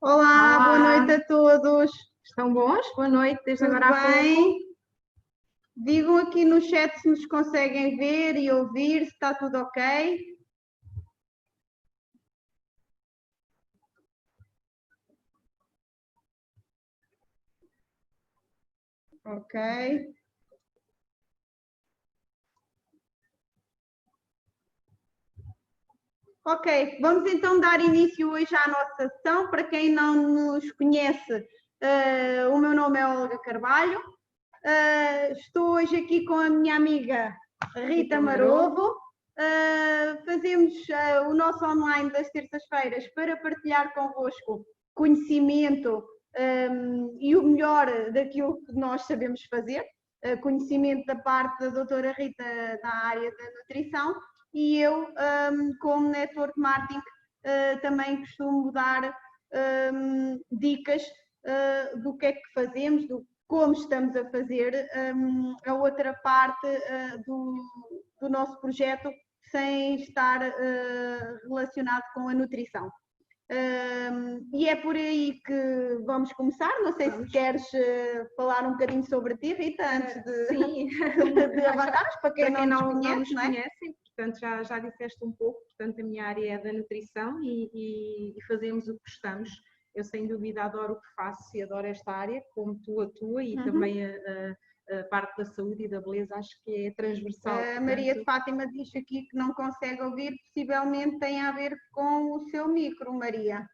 Olá, boa Olá, noite a todos. estão bons? Boa noite, desde Tudo agora há pouco. bem? Digam aqui no chat se nos conseguem ver e ouvir, se está tudo ok. Ok. Ok, vamos então dar início hoje à nossa sessão. Para quem não nos conhece, o meu nome é Olga Carvalho. Estou hoje aqui com a minha amiga Rita Marovo. Fazemos o nosso online das terças-feiras para partilhar convosco conhecimento e o melhor daquilo que nós sabemos fazer. Conhecimento da parte da doutora Rita na área da nutrição e eu, como network marketing, também costumo dar dicas do que é que fazemos, do como estamos a fazer a outra parte do nosso projeto sem estar relacionado com a nutrição. E é por aí que vamos começar. Não sei se queres falar um bocadinho sobre ti, Rita, antes de avançarmos, para quem não nos conhece. Portanto, já disseste um pouco. Portanto, a minha área é da nutrição e fazemos o que gostamos. Eu, sem dúvida, adoro o que faço e adoro esta área, como tu a tua e também a parte da saúde e da beleza, acho que é transversal. A Maria de Fátima diz aqui que não consegue ouvir, possivelmente tem a ver com o seu micro, Maria.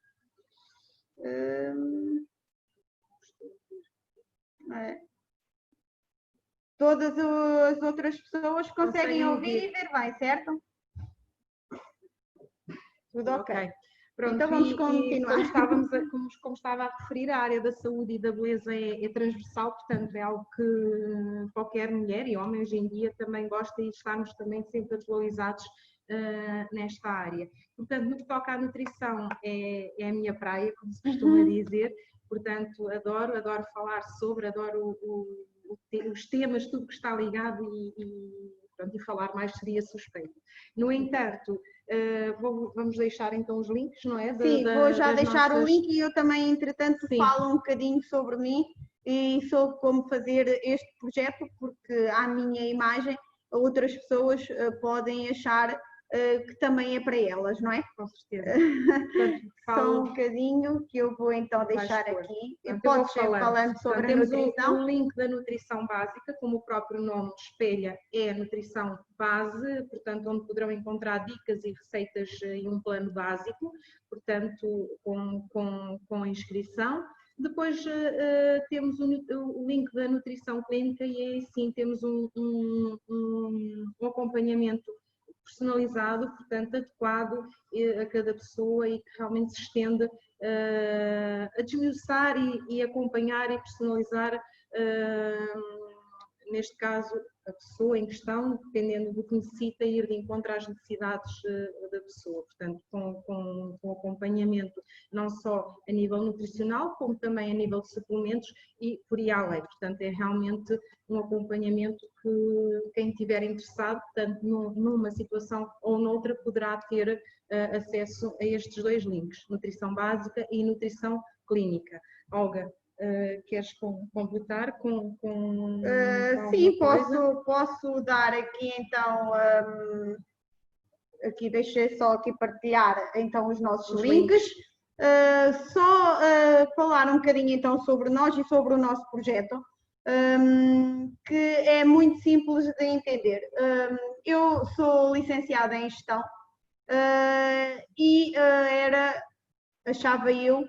Todas as outras pessoas conseguem ouvir e ver bem, certo? Tudo ok. Pronto, então vamos continuar. Como estava a referir, a área da saúde e da beleza é transversal, portanto é algo que qualquer mulher e homem hoje em dia também gosta e estamos também sempre atualizados nesta área. Portanto, no que toca à nutrição é a minha praia, como se costuma dizer, portanto adoro falar sobre, adoro os temas, tudo que está ligado e falar mais seria suspeito. No entanto, vamos deixar então os links, não é? Sim, vou já deixar o link e eu também, entretanto, falo um bocadinho sobre mim e sobre como fazer este projeto, porque à minha imagem outras pessoas podem achar que também é para elas, não é? Com certeza. Portanto, só um bocadinho que eu vou então deixar aqui. Podes ir falando sobre a nutrição. Temos o link da nutrição básica, como o próprio nome espelha, é a nutrição base, portanto, onde poderão encontrar dicas e receitas em um plano básico, portanto, com a inscrição. Depois temos o link da nutrição clínica e aí sim temos um acompanhamento personalizado, portanto, adequado a cada pessoa e que realmente se estende a desmiuçar e acompanhar e personalizar, neste caso, a pessoa em questão, dependendo do que necessita, ir de encontro às necessidades da pessoa. Portanto, com acompanhamento não só a nível nutricional, como também a nível de suplementos e por aí além. Portanto, é realmente um acompanhamento que quem estiver interessado, portanto, numa situação ou noutra, poderá ter acesso a estes dois links, nutrição básica e nutrição clínica. Olga, queres completar com sim, posso dar aqui então, aqui deixei só aqui partilhar então os nossos links. Só falar um bocadinho então sobre nós e sobre o nosso projeto, que é muito simples de entender. Eu sou licenciada em gestão e achava eu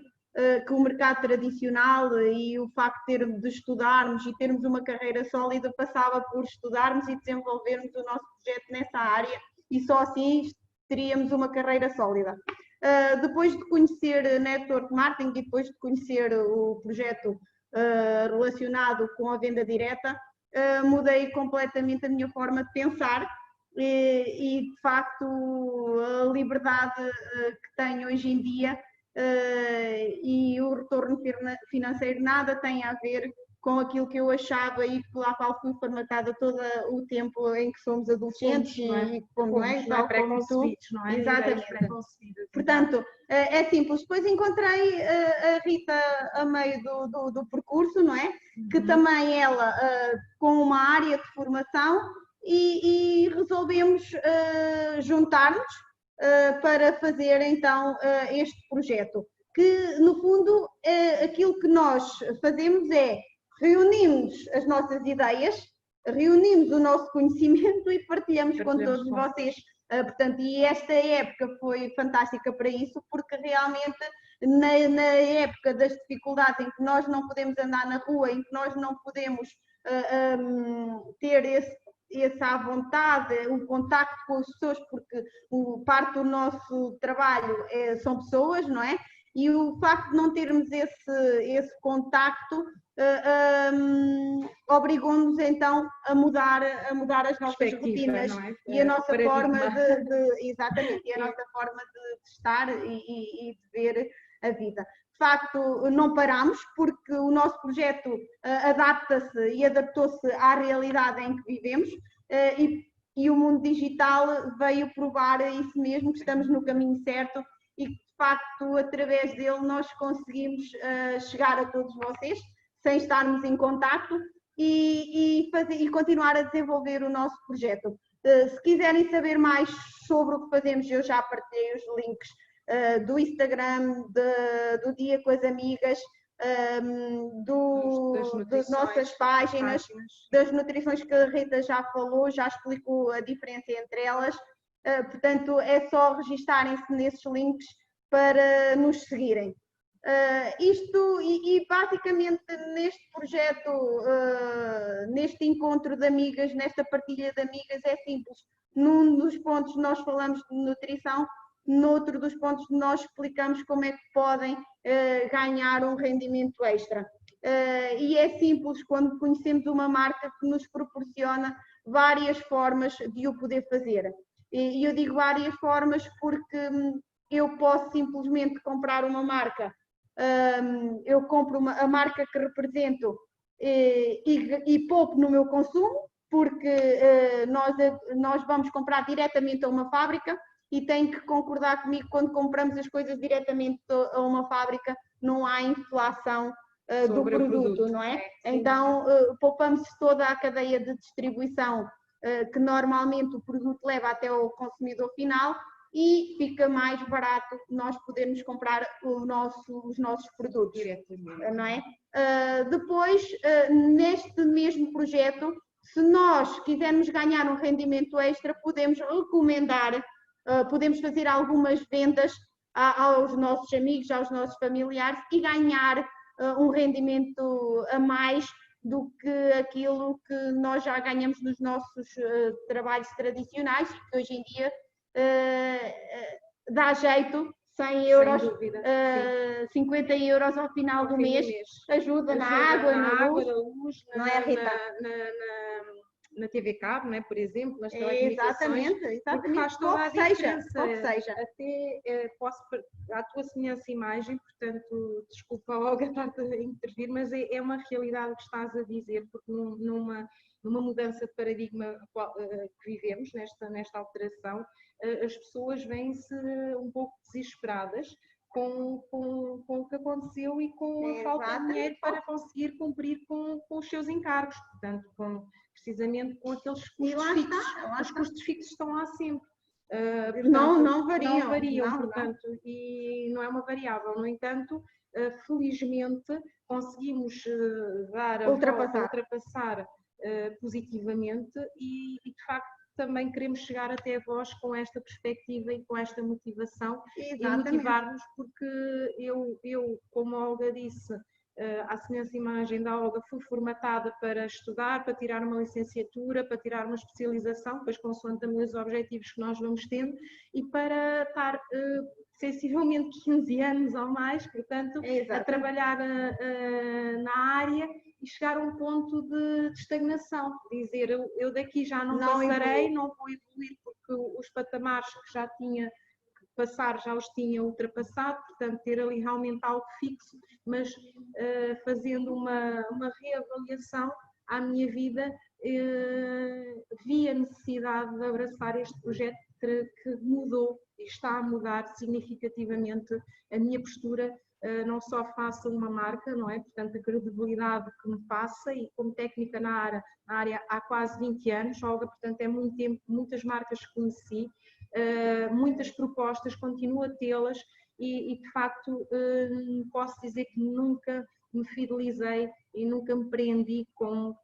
que o mercado tradicional e o facto de estudarmos e termos uma carreira sólida passava por estudarmos e desenvolvermos o nosso projeto nessa área e só assim teríamos uma carreira sólida. Depois de conhecer Network Marketing e depois de conhecer o projeto relacionado com a venda direta, mudei completamente a minha forma de pensar e de facto a liberdade que tenho hoje em dia e o retorno financeiro nada tem a ver com aquilo que eu achava e pela qual fui formatada todo o tempo em que somos adolescentes e como não é, tal como tu. Não é? Exatamente. Portanto, é simples. Depois encontrei a Rita a meio do percurso, não é? Que também ela com uma área de formação e resolvemos juntar-nos para fazer então este projeto. Que no fundo aquilo que nós fazemos é reunimos as nossas ideias, reunimos o nosso conhecimento e partilhamos com todos vocês. Portanto, e esta época foi fantástica para isso, porque realmente na época das dificuldades em que nós não podemos andar na rua, em que nós não podemos ter essa vontade, o contacto com as pessoas, porque parte do nosso trabalho são pessoas, não é? E o facto de não termos esse contacto obrigou-nos então a mudar as nossas rotinas e a nossa forma exatamente, e a nossa forma de estar e de ver a vida. De facto, não paramos, porque o nosso projeto adapta-se e adaptou-se à realidade em que vivemos e o mundo digital veio provar isso mesmo, que estamos no caminho certo e que, de facto, através dele nós conseguimos chegar a todos vocês, sem estarmos em contacto e continuar a desenvolver o nosso projeto. Se quiserem saber mais sobre o que fazemos, eu já partilhei os links do Instagram, do Dia com as Amigas, das nossas páginas, das nutrições que a Rita já falou, já explicou a diferença entre elas. Portanto, é só registarem-se nesses links para nos seguirem. E basicamente neste projeto, neste encontro de amigas, nesta partilha de amigas, é simples. Num dos pontos nós falamos de nutrição, noutro dos pontos nós explicamos como é que podem ganhar um rendimento extra. E é simples quando conhecemos uma marca que nos proporciona várias formas de o poder fazer. E eu digo várias formas porque eu posso simplesmente comprar uma marca, eu compro a marca que represento e poupo no meu consumo, porque nós vamos comprar diretamente a uma fábrica e tem que concordar comigo, quando compramos as coisas diretamente a uma fábrica, não há inflação do produto, não é? Então, poupamos toda a cadeia de distribuição que normalmente o produto leva até ao consumidor final e fica mais barato nós podermos comprar os nossos produtos, não é? Depois, neste mesmo projeto, se nós quisermos ganhar um rendimento extra, podemos recomendar, podemos fazer algumas vendas aos nossos amigos, aos nossos familiares e ganhar um rendimento a mais do que aquilo que nós já ganhamos nos nossos trabalhos tradicionais, que hoje em dia dá jeito, 100 euros, 50 euros ao final do mês, ajuda na água, na luz, não é, Rita? Na TV Cabo, não é? Por exemplo, nas telecomunicações. Exatamente. Faz toda a diferença. Seja. Até posso, à tua semelhança imagem, portanto, desculpa, Olga, estar-te a intervir, mas é uma realidade o que estás a dizer, porque numa mudança de paradigma que vivemos, nesta alteração, as pessoas vêm-se um pouco desesperadas com o que aconteceu e com a falta de dinheiro para conseguir cumprir com os seus encargos, portanto, precisamente com aqueles custos fixos. Os custos fixos estão lá sempre. Portanto, não variam, portanto, e não é uma variável. No entanto, felizmente conseguimos ultrapassar positivamente e de facto também queremos chegar até vós com esta perspectiva e com esta motivação. Exatamente. E motivar-nos, porque eu, como a Olga disse, à semelhança imagem da Olga, fui formatada para estudar, para tirar uma licenciatura, para tirar uma especialização, depois consoante os objetivos que nós vamos tendo, e para estar sensivelmente 15 anos ou mais, portanto, a trabalhar na área e chegar a um ponto de estagnação, dizer eu daqui já não passarei, não vou evoluir porque os patamares que já tinha passar já os tinha ultrapassado, portanto ter ali realmente algo fixo, mas fazendo uma reavaliação à minha vida, vi a necessidade de abraçar este projeto que mudou e está a mudar significativamente a minha postura, não só face a uma marca, não é? Portanto, a credibilidade que me passa, e como técnica na área há quase 20 anos, Olga, portanto é muito tempo, muitas marcas que conheci, muitas propostas, continuo a tê-las e de facto posso dizer que nunca me fidelizei e nunca me prendi com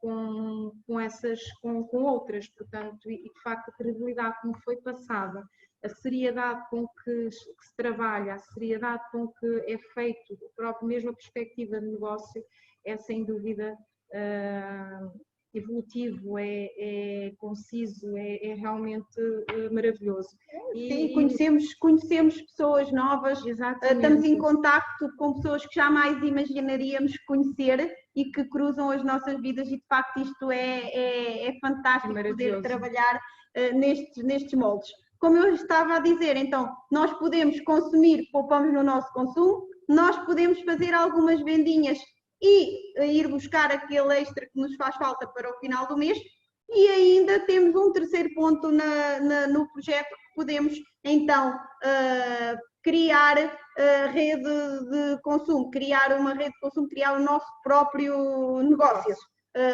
outras, portanto, e de facto a credibilidade que me foi passada, a seriedade com que se trabalha, a seriedade com que é feito, mesmo a perspectiva de negócio, é sem dúvida evolutivo, é conciso, é realmente maravilhoso. Sim, conhecemos pessoas novas, estamos em contacto com pessoas que jamais imaginaríamos conhecer e que cruzam as nossas vidas, e de facto isto é fantástico, poder trabalhar nestes moldes. Como eu estava a dizer, então, nós podemos consumir, poupamos no nosso consumo, nós podemos fazer algumas vendinhas e ir buscar aquele extra que nos faz falta para o final do mês, e ainda temos um terceiro ponto no projeto, que podemos então criar rede de consumo, criar uma rede de consumo, criar o nosso próprio negócio.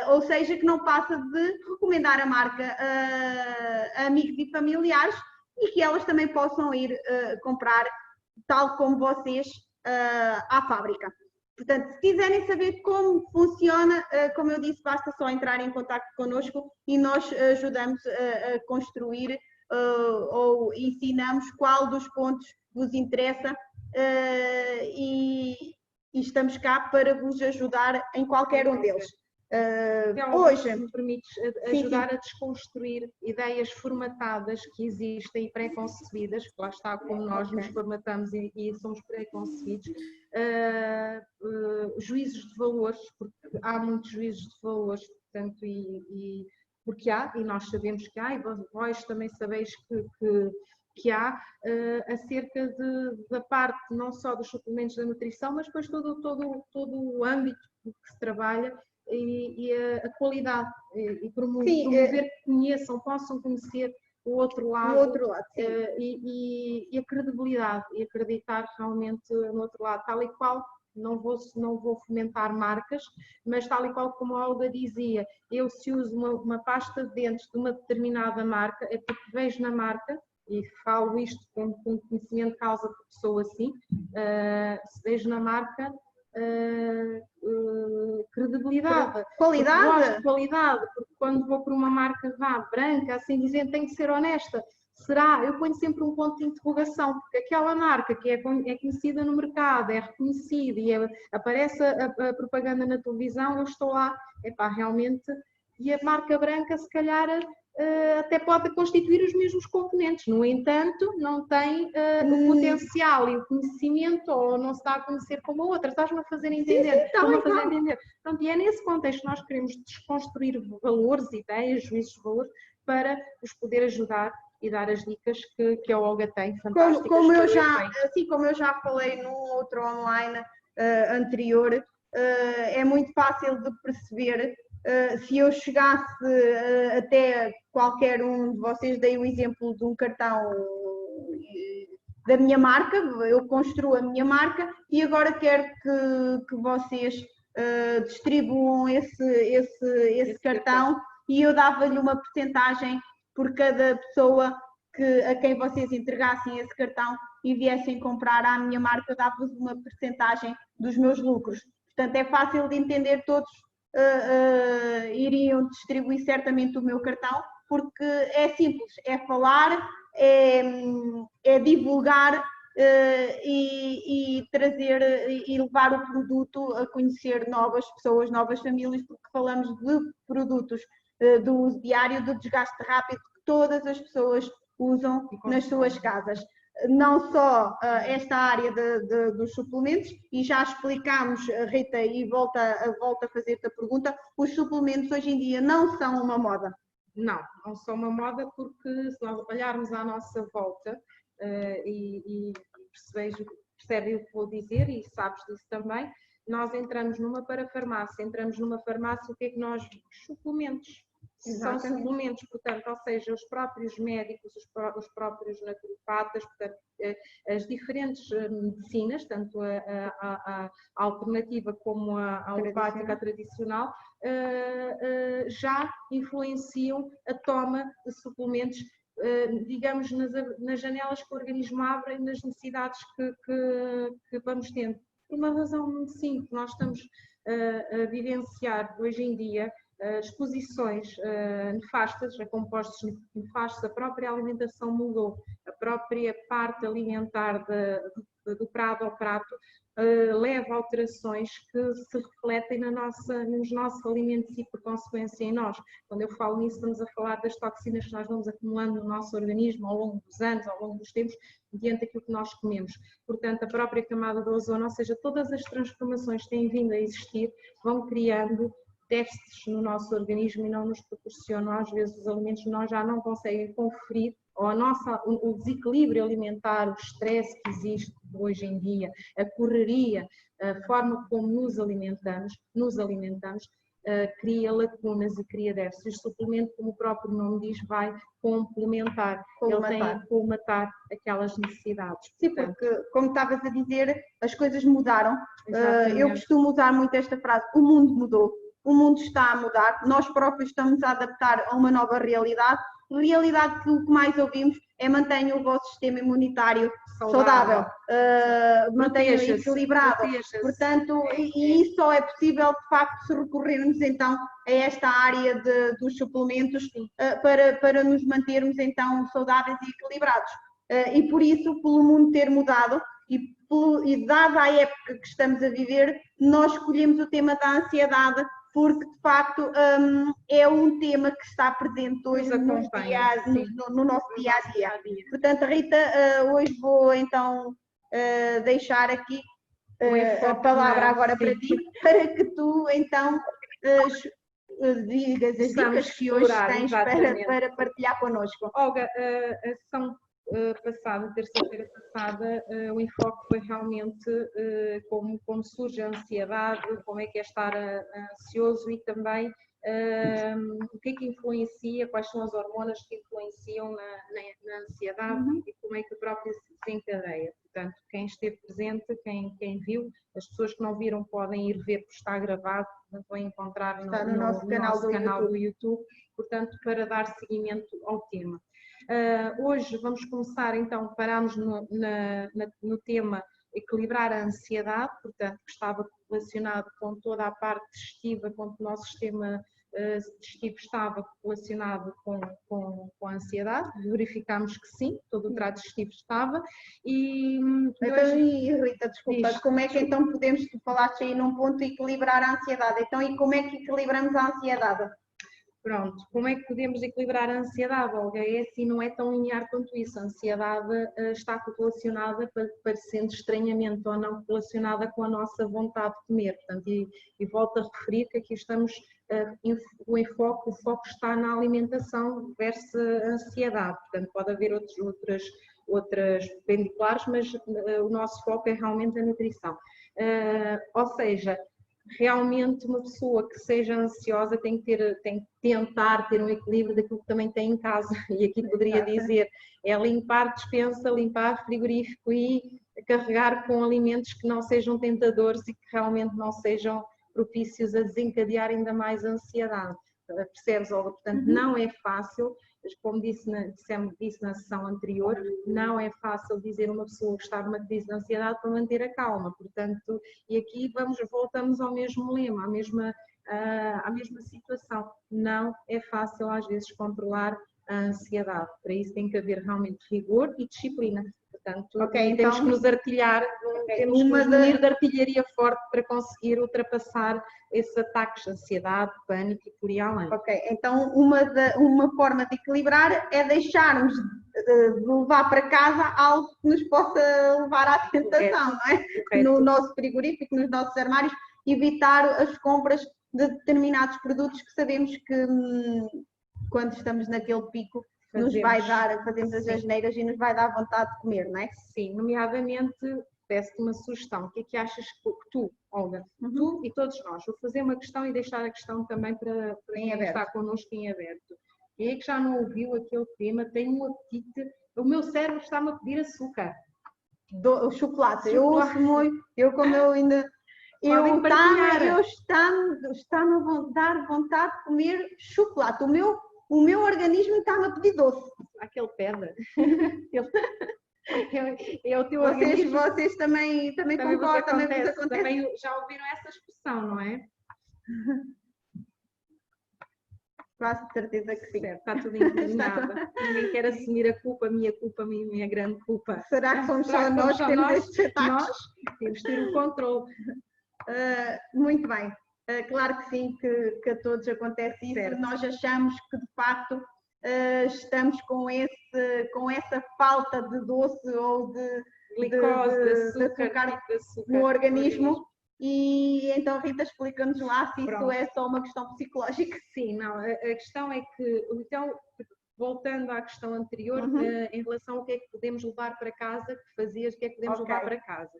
Ou seja, que não passa de recomendar a marca a amigos e familiares, e que elas também possam ir comprar, tal como vocês, à fábrica. Portanto, se quiserem saber como funciona, como eu disse, basta só entrar em contato connosco e nós ajudamos a construir ou ensinamos qual dos pontos vos interessa, e estamos cá para vos ajudar em qualquer um deles. Hoje, se me permites ajudar a desconstruir ideias formatadas que existem e pré-concebidas, lá está como nós nos formatamos e somos pré-concebidos, juízos de valores, porque há muitos juízos de valores, portanto, porque há, e nós sabemos que há, e vós também sabeis que há, acerca da parte não só dos suplementos da nutrição, mas depois todo o âmbito que se trabalha, e a qualidade, e promover que conheçam, possam conhecer o outro lado, e a credibilidade, e acreditar realmente no outro lado, tal e qual. Não vou fomentar marcas, mas tal e qual como a Olga dizia, eu se uso uma pasta de dentes de uma determinada marca, é porque vejo na marca, e falo isto com conhecimento de causa, porque sou assim, se vejo na marca credibilidade, qualidade, porque quando vou para uma marca branca, assim dizendo, tenho que ser honesta. Será? Eu ponho sempre um ponto de interrogação, porque aquela marca que é conhecida no mercado, é reconhecida e aparece a propaganda na televisão, eu estou lá, realmente, e a marca branca se calhar até pode constituir os mesmos componentes, no entanto não tem o potencial e o conhecimento, ou não se está a conhecer como a outra, estás-me a fazer entender? Pronto, e é nesse contexto que nós queremos desconstruir valores, ideias, juízos de valores, para os poder ajudar e dar as dicas que a Olga tem, fantásticas. Como eu já falei num outro online anterior, é muito fácil de perceber. Se eu chegasse até qualquer um de vocês, dei o exemplo de um cartão da minha marca, eu construo a minha marca e agora quero que vocês distribuam esse cartão, e eu dava-lhe uma percentagem por cada pessoa a quem vocês entregassem esse cartão e viessem comprar à minha marca, eu dava-vos uma percentagem dos meus lucros. Portanto, é fácil de entender, todos iriam distribuir certamente o meu cartão, porque é simples, é falar, é divulgar e trazer e levar o produto a conhecer novas pessoas, novas famílias, porque falamos de produtos do uso diário, do desgaste rápido, que todas as pessoas usam nas suas casas. Não só esta área dos suplementos, e já explicámos, Rita, e volta a fazer-te a pergunta, os suplementos hoje em dia não são uma moda. Não são uma moda, porque se nós olharmos à nossa volta, e percebem o que vou dizer e sabes disso também. Nós entramos numa parafarmácia, o que é que nós vimos? Suplementos. São suplementos, portanto, ou seja, os próprios médicos, os próprios naturopatas, portanto, as diferentes medicinas, tanto a alternativa como a alopática tradicional, já influenciam a toma de suplementos, digamos, nas janelas que o organismo abre e nas necessidades que vamos tendo. Por uma razão muito simples, nós estamos a vivenciar hoje em dia exposições nefastas, a compostos nefastos, a própria alimentação mudou, a própria parte alimentar do prato ao prato leva a alterações que se refletem nos nossos alimentos e por consequência em nós. Quando eu falo nisso, estamos a falar das toxinas que nós vamos acumulando no nosso organismo ao longo dos anos, ao longo dos tempos, diante daquilo que nós comemos. Portanto, a própria camada do ozono, ou seja, todas as transformações que têm vindo a existir, vão criando déficits no nosso organismo e não nos proporcionam, às vezes, os alimentos que nós já não conseguem conferir, ou o desequilíbrio alimentar, o estresse que existe hoje em dia, a correria, a forma como nos alimentamos, cria lacunas e cria déficits. O suplemento, como o próprio nome diz, vai complementar, ele tem que colmatar aquelas necessidades. Sim, porque, como estavas a dizer, as coisas mudaram. Eu costumo usar muito esta frase: o mundo mudou. O mundo está a mudar, nós próprios estamos a adaptar a uma nova realidade que o que mais ouvimos é: mantenha o vosso sistema imunitário saudável, mantenha-o equilibrado. Portanto, e isso só é possível, de facto, se recorrermos então a esta área dos suplementos para nos mantermos então saudáveis e equilibrados. E por isso, pelo mundo ter mudado e dada a época que estamos a viver, nós escolhemos o tema da ansiedade, porque de facto é um tema que está presente hoje no nosso dia a dia. Portanto, Rita, hoje vou então deixar aqui a palavra agora para ti, para que tu então digas as dicas que hoje tens para partilhar connosco. Olga, terça-feira passada, o enfoque foi realmente como surge a ansiedade, como é que é estar ansioso e também o que é que influencia, quais são as hormonas que influenciam na ansiedade e como é que a própria se desencadeia. Portanto, quem esteve presente, quem viu, as pessoas que não viram podem ir ver, porque está gravado, vão encontrar no nosso canal do YouTube, portanto, para dar seguimento ao tema. Hoje vamos começar então, paramos no tema equilibrar a ansiedade, portanto, que estava relacionado com toda a parte digestiva, com o nosso sistema digestivo estava relacionado com a ansiedade, verificámos que sim, todo o trato digestivo estava. Rita, desculpa, como é que então podemos, tu falaste aí num ponto, equilibrar a ansiedade, então e como é que equilibramos a ansiedade? Pronto, como é que podemos equilibrar a ansiedade, Olga? É assim, não é tão linear quanto isso. A ansiedade está correlacionada, parecendo estranhamente ou não, relacionada com a nossa vontade de comer. Portanto, e volto a referir que aqui estamos, o foco está na alimentação versus a ansiedade. Portanto, pode haver outras perpendiculares, mas o nosso foco é realmente a nutrição. Ou seja, realmente uma pessoa que seja ansiosa tem que tentar ter um equilíbrio daquilo que também tem em casa, e aqui poderia dizer, é limpar despensa, limpar frigorífico e carregar com alimentos que não sejam tentadores e que realmente não sejam propícios a desencadear ainda mais a ansiedade. Percebes, Olga? Portanto, não é fácil, como disse na sessão anterior, não é fácil dizer uma pessoa que está numa crise de ansiedade para manter a calma. Portanto, e aqui voltamos ao mesmo lema, à mesma situação. Não é fácil às vezes controlar a ansiedade. Para isso tem que haver realmente rigor e disciplina. Portanto, temos que nos artilhar, temos que nos munir de artilharia forte para conseguir ultrapassar esses ataques de ansiedade, pânico e por aí além. Ok, então uma forma de equilibrar é deixarmos de levar para casa algo que nos possa levar à tentação, não é? Correto. No nosso frigorífico, nos nossos armários, evitar as compras de determinados produtos que sabemos que quando estamos naquele pico nos vai dar, fazemos as asneiras e nos vai dar vontade de comer, não é? Sim, nomeadamente, peço-te uma sugestão. O que é que achas que tu, Olga, tu e todos nós, vou fazer uma questão e deixar a questão também para quem está connosco em aberto. Quem é que já não ouviu aquele tema? Tem um apetite, o meu cérebro está-me a pedir açúcar. O chocolate, eu ouço muito, como eu ainda... Está-me a dar vontade de comer chocolate. O meu organismo está-me a pedir doce. Aquele pedra. É o teu organismo. Vocês também concordam, também vos acontece. Também já ouviram essa expressão, não é? Quase certeza que sim. Certo, está tudo inclinado. Ninguém quer assumir a culpa, minha grande culpa. Será que somos só nós que temos estes ataques? Nós temos de ter o controle. Muito bem. Claro que sim, que a todos acontece isso. Certo. Nós achamos que, de facto, estamos com essa falta de doce ou de glicose, de açúcar no organismo. E então, Rita, explica-nos lá se isso é só uma questão psicológica. Sim, não. A questão é que, então, voltando à questão anterior, em relação ao que é que podemos levar para casa, que fazias, o que é que podemos levar para casa.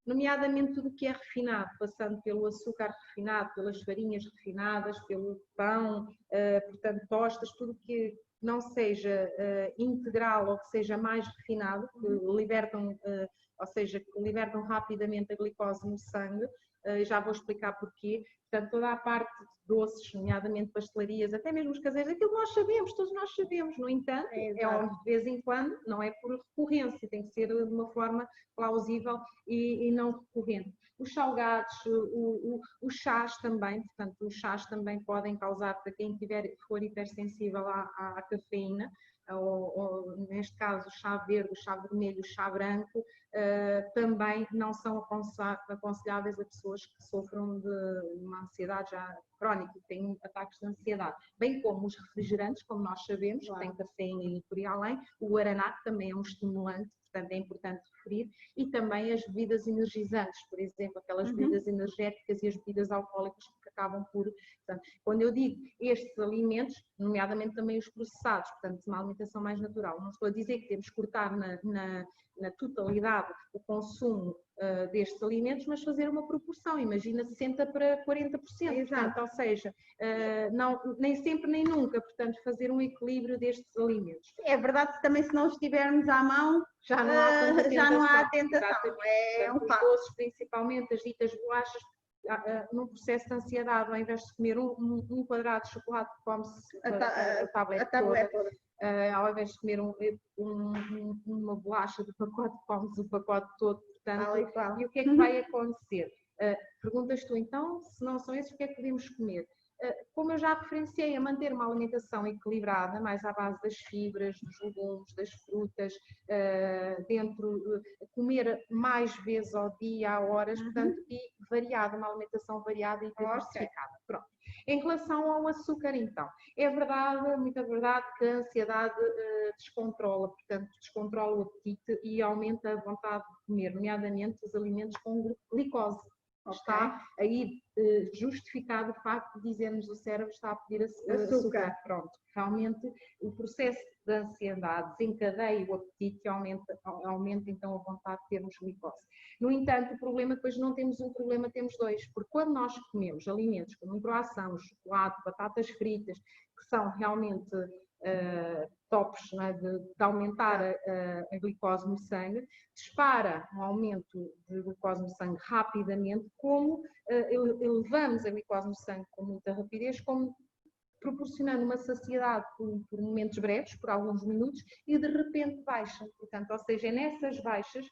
Nomeadamente tudo o que é refinado, passando pelo açúcar refinado, pelas farinhas refinadas, pelo pão, portanto, tostas, tudo que não seja integral ou que seja mais refinado, que libertam, ou seja, que libertam rapidamente a glicose no sangue, já vou explicar porquê. Portanto, toda a parte de doces, nomeadamente pastelarias, até mesmo os caseiros, aquilo nós sabemos, todos nós sabemos, no entanto, de vez em quando, não é por recorrência, tem que ser de uma forma plausível e não recorrente. Os salgados, os chás também, portanto, os chás também podem causar, para quem for hipersensível à cafeína, ou neste caso o chá verde, o chá vermelho, o chá branco, também não são aconselháveis a pessoas que sofram de uma ansiedade já crónica e têm ataques de ansiedade, bem como os refrigerantes, como nós sabemos, que têm cafeína e por aí além, o guaraná também é um estimulante, portanto é importante referir, e também as bebidas energizantes, por exemplo, aquelas bebidas energéticas e as bebidas alcoólicas que acabam por... Portanto, quando eu digo estes alimentos, nomeadamente também os processados, portanto, uma alimentação mais natural, não estou a dizer que temos que cortar na totalidade o consumo destes alimentos, mas fazer uma proporção, imagina 60% para 40%, portanto, ou seja, nem sempre nem nunca, portanto, fazer um equilíbrio destes alimentos. É verdade que também se não estivermos à mão, já não há tentação. É um fato. Os doces, principalmente as ditas bolachas, num processo de ansiedade, ao invés de comer um quadrado de chocolate, come-se a tablete toda. Ao invés de comer uma bolacha do pacote, comes o pacote todo, portanto, e o que é que vai acontecer? Perguntas tu então, se não são esses, o que é que podemos comer? Como eu já referenciei, a manter uma alimentação equilibrada, mais à base das fibras, dos legumes, das frutas, comer mais vezes ao dia, a horas, portanto, e variada, uma alimentação variada e diversificada. Pronto. Em relação ao açúcar, então, é verdade, muita verdade, que a ansiedade descontrola, portanto, descontrola o apetite e aumenta a vontade de comer, nomeadamente os alimentos com glicose. Está aí justificado o facto de dizermos que o cérebro está a pedir açúcar. Pronto, realmente o processo de ansiedade desencadeia o apetite e aumenta então a vontade de termos glicose. No entanto, o problema depois não temos um problema, temos dois, porque quando nós comemos alimentos como um croissant, chocolate, batatas fritas, que são realmente tops, né, de aumentar a glicose no sangue, dispara um aumento de glicose no sangue rapidamente, como elevamos a glicose no sangue com muita rapidez, como proporcionando uma saciedade por momentos breves, por alguns minutos, e de repente baixa. Portanto, ou seja, é nessas baixas,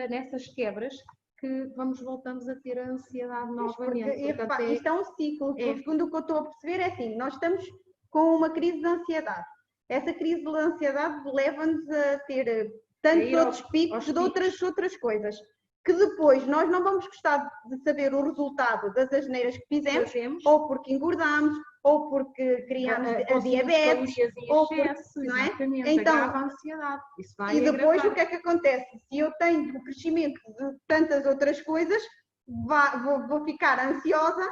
nessas quebras, que voltamos a ter a ansiedade novamente. Portanto, isto é um ciclo. Segundo o que eu estou a perceber, é assim, nós estamos com uma crise de ansiedade. Essa crise de ansiedade leva-nos a ter tantos outros picos de outras coisas, que depois nós não vamos gostar de saber o resultado das asneiras que fizemos, ou porque engordamos, ou porque criamos a diabetes, ou porque, não é? Então, a ansiedade. Isso vai e depois o que é que acontece? Se eu tenho o crescimento de tantas outras coisas, vou ficar ansiosa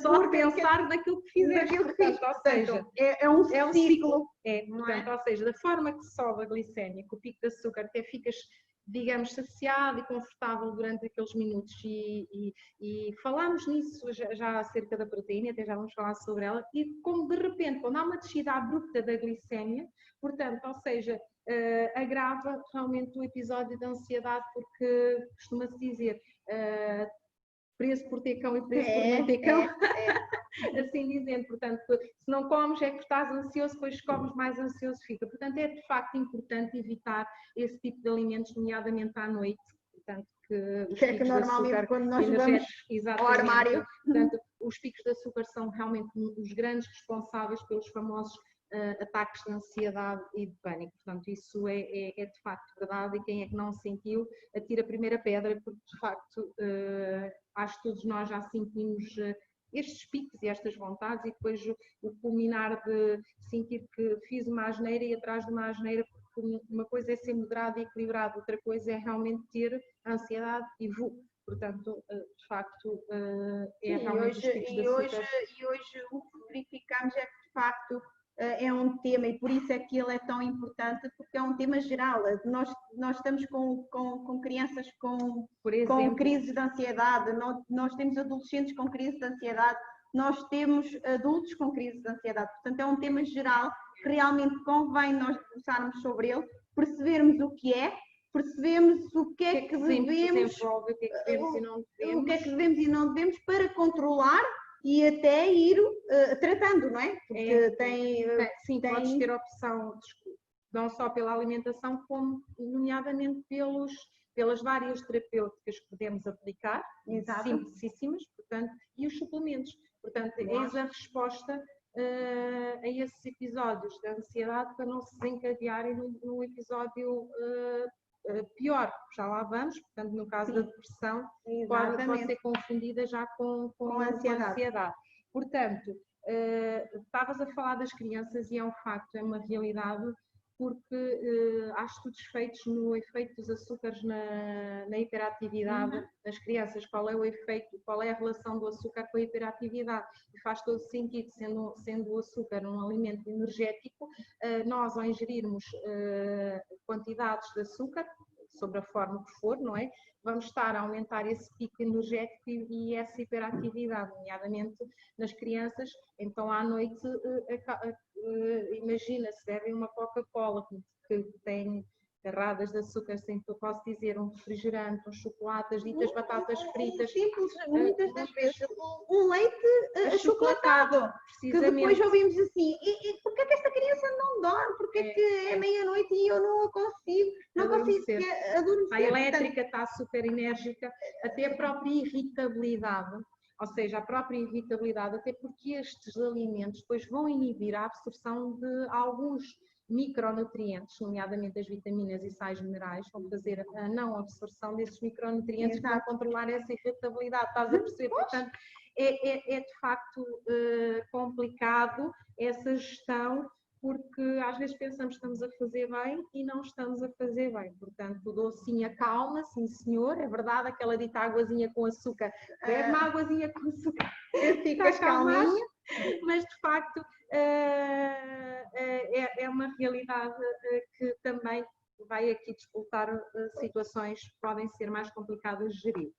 só de pensar naquilo que fizeste. Ou seja, é um ciclo. Portanto, ou seja, da forma que sobe a glicémia, com o pico de açúcar, até ficas, digamos, saciado e confortável durante aqueles minutos. E falámos nisso já acerca da proteína, até já vamos falar sobre ela, e como de repente, quando há uma descida abrupta da glicémia, portanto, ou seja, agrava realmente o episódio de ansiedade, porque costuma-se dizer preço por ter cão e preço por não ter cão, assim dizendo. Portanto, se não comes é que estás ansioso, depois comes mais ansioso fica. Portanto, é de facto importante evitar esse tipo de alimentos, nomeadamente à noite. Portanto, que é que normalmente quando nós vamos ao armário. Portanto, os picos de açúcar são realmente os grandes responsáveis pelos famosos ataques de ansiedade e de pânico. Portanto, isso é de facto verdade, e quem é que não sentiu, atira a primeira pedra, porque de facto acho que todos nós já sentimos estes picos e estas vontades, e depois o culminar de sentir que fiz uma asneira e atrás de uma asneira, porque uma coisa é ser moderado e equilibrado, outra coisa é realmente ter ansiedade e portanto, de facto, realmente os picos de açúcar. E hoje o que verificamos é que, de facto, é um tema, e por isso é que ele é tão importante, porque é um tema geral. Nós estamos com crianças com crises de ansiedade, nós temos adolescentes com crises de ansiedade, nós temos adultos com crises de ansiedade. Portanto, é um tema geral que realmente convém nós debruçarmos sobre ele, percebermos o que é, percebemos o que é que devemos, o que é que devemos e não devemos para controlar e até ir tratando, não é? Porque podes ter opção não só pela alimentação, como nomeadamente pelas várias terapêuticas que podemos aplicar, simplicíssimas, portanto, e os suplementos. Portanto, eis a resposta a esses episódios de ansiedade, para não se desencadearem num episódio pior. Já lá vamos, portanto, no caso da depressão, pode ser confundida já com ansiedade. Portanto, estavas a falar das crianças, e é um facto, é uma realidade, porque há estudos feitos no efeito dos açúcares na hiperatividade das crianças. Qual é o efeito, qual é a relação do açúcar com a hiperatividade? E faz todo sentido, sendo o açúcar um alimento energético, nós, ao ingerirmos quantidades de açúcar, sobre a forma que for, não é? Vamos estar a aumentar esse pico energético e essa hiperatividade, nomeadamente nas crianças. Então, à noite, imagina, se bebem uma Coca-Cola que tem carradas de açúcar, eu posso dizer, um refrigerante, um chocolate, as ditas batatas fritas. Simples, muitas das vezes, um leite achocolatado. Que depois ouvimos assim, e porquê é que esta criança não dorme? Porquê é que é meia-noite e eu não a consigo? Não consigo adormecer. A elétrica está super enérgica, até a própria irritabilidade. Ou seja, a própria irritabilidade, até porque estes alimentos depois vão inibir a absorção de alguns micronutrientes, nomeadamente as vitaminas e sais minerais, vão fazer a não absorção desses micronutrientes, que vão controlar essa irritabilidade. Estás a perceber? Portanto, é de facto complicado essa gestão, porque às vezes pensamos que estamos a fazer bem e não estamos a fazer bem. Portanto, o docinho acalma, sim senhor, é verdade, aquela dita águazinha com açúcar, bebe uma águazinha com açúcar, ficas calminha, mas de facto é uma realidade que também vai aqui disputar situações que podem ser mais complicadas de gerir.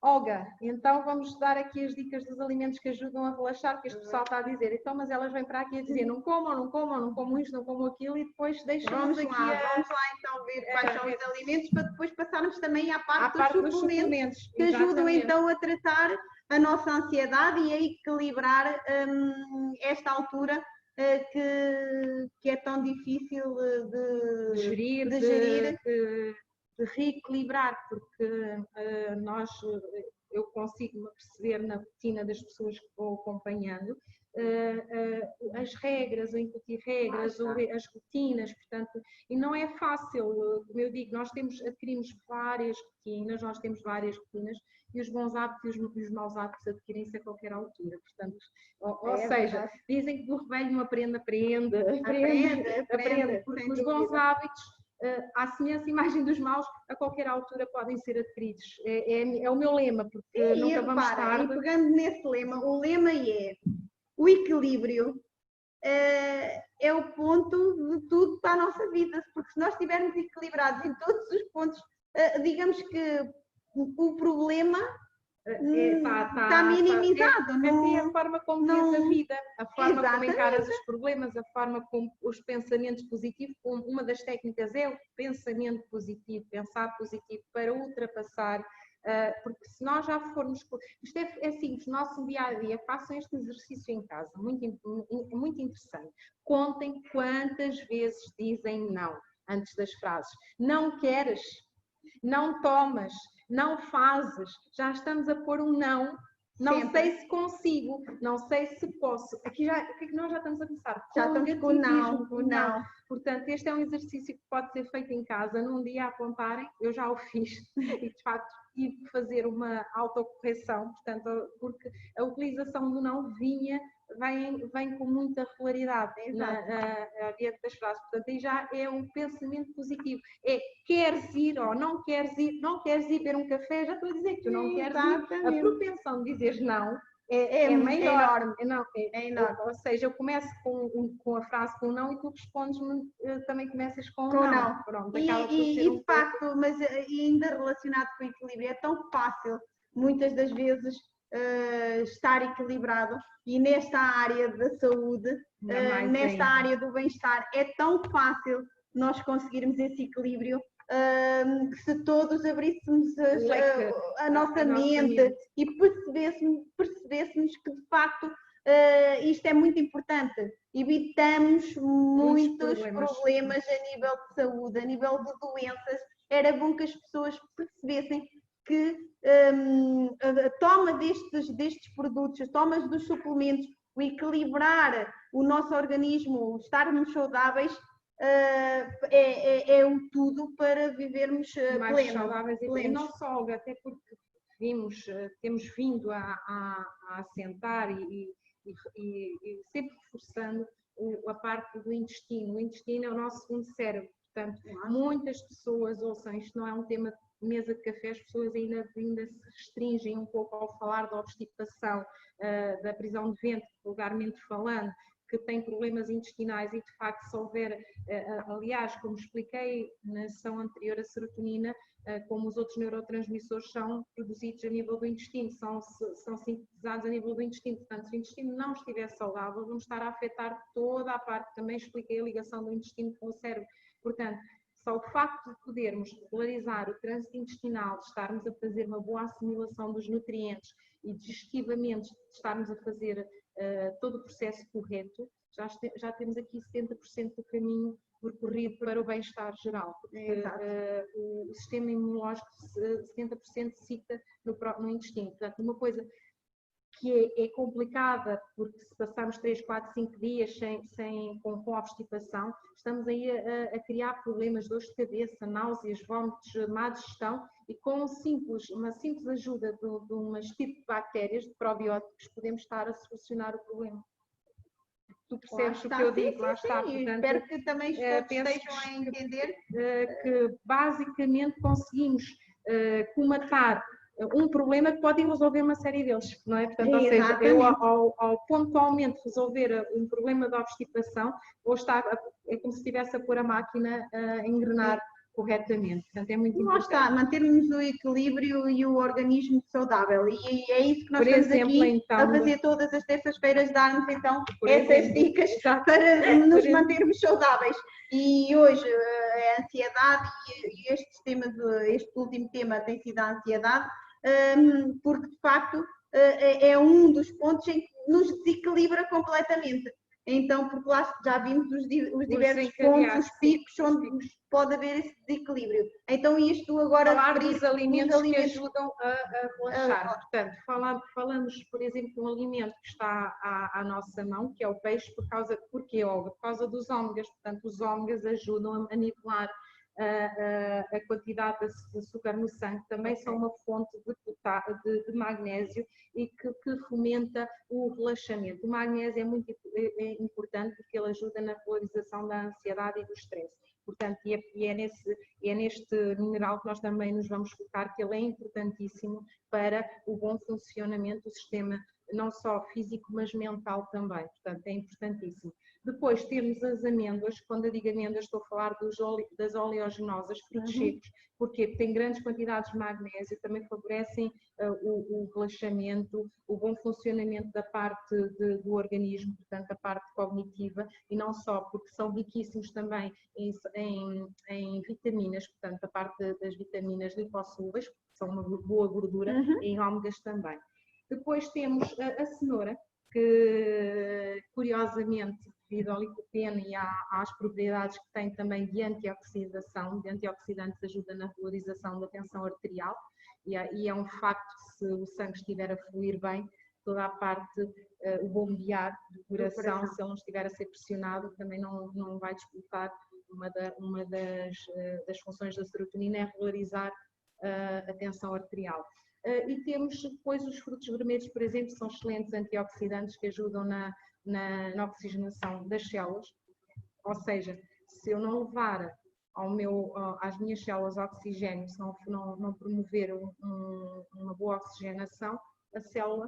Olga, então vamos dar aqui as dicas dos alimentos que ajudam a relaxar, que este pessoal está a dizer, então, mas elas vêm para aqui a dizer não comam, não comam, não comam isto, não comam aquilo, e depois deixamos aqui Vamos lá então ver quais são os alimentos, para depois passarmos também à parte dos suplementos, que ajudam então a tratar a nossa ansiedade e a equilibrar esta altura que é tão difícil de gerir. De reequilibrar, porque eu consigo me perceber na rotina das pessoas que vou acompanhando, as regras, incutir regras, as rotinas, portanto, e não é fácil, como eu digo, nós adquirimos várias rotinas, e os bons hábitos e os maus hábitos adquirem-se a qualquer altura, portanto, ou seja, dizem que do revelho não aprende, porque os bons hábitos à semelhança imagem dos maus, a qualquer altura podem ser adquiridos. É o meu lema, porque nunca vamos tarde. E pegando nesse lema, o lema é o equilíbrio é o ponto de tudo para a nossa vida, porque se nós estivermos equilibrados em todos os pontos, digamos que o problema está minimizado. É a forma como vês a vida, a forma Exatamente. como encaras os problemas, a forma como os pensamentos positivos, uma das técnicas é o pensamento positivo, pensar positivo para ultrapassar, porque se nós já formos, isto é simples, no nosso dia a dia, façam este exercício em casa, muito interessante, contem quantas vezes dizem não antes das frases, não queres, não tomas, não fazes, já estamos a pôr um não, não Sempre. sei se consigo, não sei se posso. Aqui já, o que é que nós já estamos a começar? Já estamos com o não. Portanto, este é um exercício que pode ser feito em casa, num dia a apontarem, eu já o fiz e de facto tive que fazer uma autocorreção, portanto, porque a utilização do não vem com muita regularidade diante das frases. Portanto, aí já é um pensamento positivo. É queres ir ou não queres ir beber um café, já estou a dizer que tu não queres ir. A propensão de dizer não é maior. É enorme. Ou seja, eu começo com a frase com não e tu respondes-me, também começas com não. Pronto, e de facto, mas ainda relacionado com o equilíbrio, é tão fácil, muitas das vezes, estar equilibrado, e nesta área da saúde, nesta área do bem-estar, é tão fácil nós conseguirmos esse equilíbrio, que se todos abríssemos a nossa mente e percebêssemos que de facto isto é muito importante, evitamos muitos problemas a nível de saúde, a nível de doenças. Era bom que as pessoas percebessem que a toma destes produtos, a toma dos suplementos, o equilibrar o nosso organismo, estarmos saudáveis, é o tudo para vivermos mais saudáveis e não só, Olga, até porque temos vindo a assentar e sempre reforçando a parte do intestino. O intestino é o nosso segundo cérebro, portanto, muitas pessoas, ouçam, isto não é um tema de mesa de café, as pessoas ainda se restringem um pouco ao falar da obstipação, da prisão de ventre, vulgarmente falando, que tem problemas intestinais e de facto se houver, aliás, como expliquei na sessão anterior, a serotonina, como os outros neurotransmissores, são produzidos a nível do intestino, são sintetizados a nível do intestino. Portanto, se o intestino não estiver saudável, vamos estar a afetar toda a parte, também expliquei a ligação do intestino com o cérebro. Portanto, só o facto de podermos regularizar o trânsito intestinal, de estarmos a fazer uma boa assimilação dos nutrientes e digestivamente de estarmos a fazer todo o processo correto, já temos aqui 70% do caminho percorrido para o bem-estar geral. O sistema imunológico 70% fica no intestino. Portanto, uma coisa que é complicada, porque se passarmos 3, 4, 5 dias com obstipação, estamos aí a criar problemas, dores de cabeça, náuseas, vômitos, má digestão, e com uma simples ajuda de umas tipo de bactérias, de probióticos, podemos estar a solucionar o problema. Tu percebes o que eu digo? Lá está. Portanto, espero que também estejam a entender que basicamente conseguimos comatar um problema que pode resolver uma série deles, não é? Portanto, ou seja, eu ao pontualmente resolver um problema de obstipação, é como se estivesse a pôr a máquina a engrenar corretamente. Portanto, é muito importante. Lá está, mantermos o equilíbrio e o organismo saudável. E é isso que nós estamos aqui então, a fazer todas as terças-feiras, dar-nos então essas dicas para nos mantermos saudáveis. E hoje a ansiedade e este último tema tem sido a ansiedade, porque de facto é um dos pontos em que nos desequilibra completamente. Então, porque lá já vimos os diversos pontos, os picos, onde pode haver esse desequilíbrio. Então, isto agora... Falar dos alimentos que ajudam a relaxar. Portanto, falamos, por exemplo, de um alimento que está à nossa mão, que é o peixe, porque, Olga? Por causa dos ômegas. Portanto, os ômegas ajudam a nivelar a quantidade de açúcar no sangue, também são uma fonte de magnésio e que fomenta o relaxamento. O magnésio é muito importante porque ele ajuda na polarização da ansiedade e do estresse. Portanto, é neste mineral que nós também nos vamos focar, que ele é importantíssimo para o bom funcionamento do sistema, não só físico, mas mental também. Portanto, é importantíssimo. Depois temos as amêndoas. Quando eu digo amêndoas, estou a falar das oleaginosas, frutos secos. Porquê? Porque têm grandes quantidades de magnésio, também favorecem o relaxamento, o bom funcionamento da parte do organismo, portanto, a parte cognitiva, e não só, porque são riquíssimos também em vitaminas, portanto, a parte das vitaminas lipossolúveis, que são uma boa gordura, e em ômegas também. Depois temos a cenoura, que curiosamente, devido ao licopeno e às propriedades que tem também de antioxidação, de antioxidantes, ajuda na regularização da tensão arterial, e é um facto que se o sangue estiver a fluir bem, toda a parte, o bombear do coração, se ele não estiver a ser pressionado, também não vai disputar. Uma das funções da serotonina é regularizar a tensão arterial. E temos depois os frutos vermelhos, por exemplo, são excelentes antioxidantes que ajudam na oxigenação das células, ou seja, se eu não levar às minhas células oxigênio, se não promover uma boa oxigenação, a célula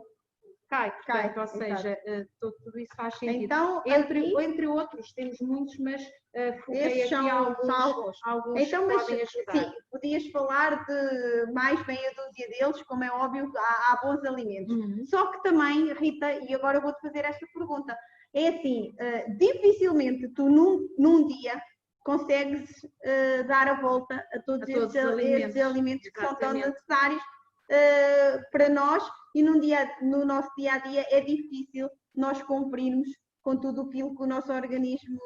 cai. Portanto, ou seja, tudo isso faz sentido. Então, entre outros, temos muitos, mas foquei aqui alguns então, que podem ajudar. Sim, podias falar de mais meia dúzia deles, como é óbvio, há bons alimentos. Só que também, Rita, e agora vou-te fazer esta pergunta, é assim, dificilmente tu num dia consegues dar a volta a todos esses alimentos que são tão necessários para nós, e no nosso dia a dia é difícil nós cumprirmos com tudo aquilo que o nosso organismo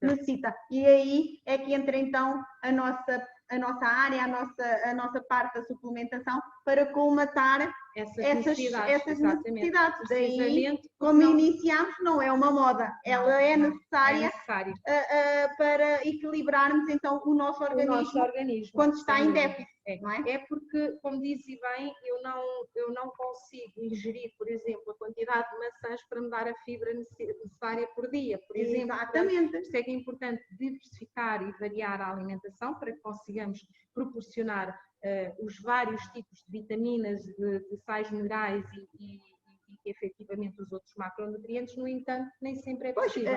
necessita. E aí é que entra então a nossa área, a nossa parte da suplementação para colmatar essas necessidades. Daí, como iniciamos, não é uma moda, ela é necessária para equilibrarmos então o nosso organismo quando está em déficit. Não é? É porque, como dizia bem, eu não consigo ingerir, por exemplo, a quantidade de maçãs para me dar a fibra necessária por dia, por exemplo. Exatamente. Por isso é que é importante diversificar e variar a alimentação para que consigamos proporcionar os vários tipos de vitaminas, de sais minerais e efetivamente os outros macronutrientes. No entanto, nem sempre é possível.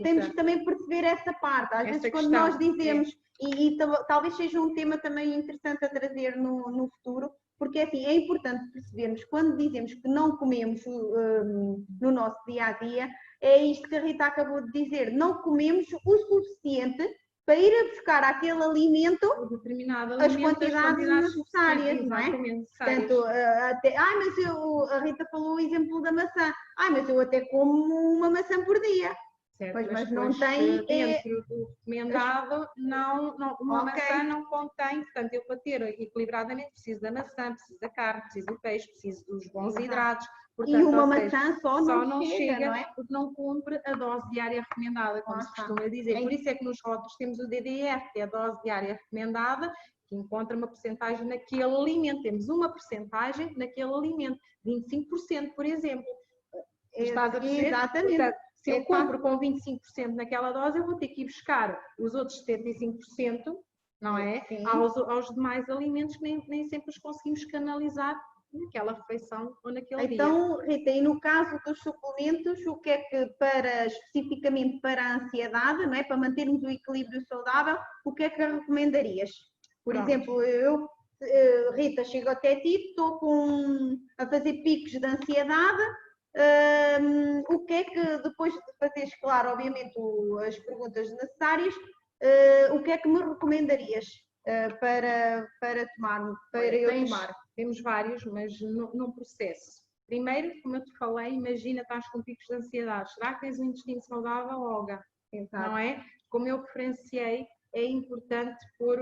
Temos que também perceber essa parte. Às vezes quando nós dizemos, e talvez seja um tema também interessante a trazer no futuro, porque assim, é importante percebermos, quando dizemos que não comemos no nosso dia-a-dia, é isto que a Rita acabou de dizer, não comemos o suficiente para ir a buscar aquele alimento, as quantidades necessárias, não é? Portanto, mas a Rita falou o exemplo da maçã. Mas eu até como uma maçã por dia. Certo, pois, mas não tem... Dentro do recomendado, uma maçã não contém, portanto, eu para ter equilibradamente preciso da maçã, preciso da carne, preciso do peixe, preciso dos bons hidratos. Portanto, e uma maçã só não chega, não é? Porque não cumpre a dose diária recomendada, como se costuma dizer. Por isso é que nos rótulos temos o DDR, que é a dose diária recomendada, que encontra uma porcentagem naquele alimento. Temos uma porcentagem naquele alimento, 25%, por exemplo. Estás a perceber? Exatamente. Portanto, se eu compro com 25% naquela dose, eu vou ter que ir buscar os outros 75%, não é? Aos demais alimentos que nem sempre os conseguimos canalizar naquela refeição ou naquele dia. Então, Rita, e no caso dos suplementos, o que é que especificamente para a ansiedade, não é? Para mantermos o equilíbrio saudável, o que é que recomendarias? Por exemplo, eu, Rita, chego até ti, estou a fazer picos de ansiedade. O que é que, depois de fazeres, claro, obviamente, as perguntas necessárias, o que é que me recomendarias para tomar? Temos vários, mas num processo. Primeiro, como eu te falei, imagina, estás com picos de ansiedade. Será que tens um intestino saudável, Olga? Não é? Como eu referenciei, é importante pôr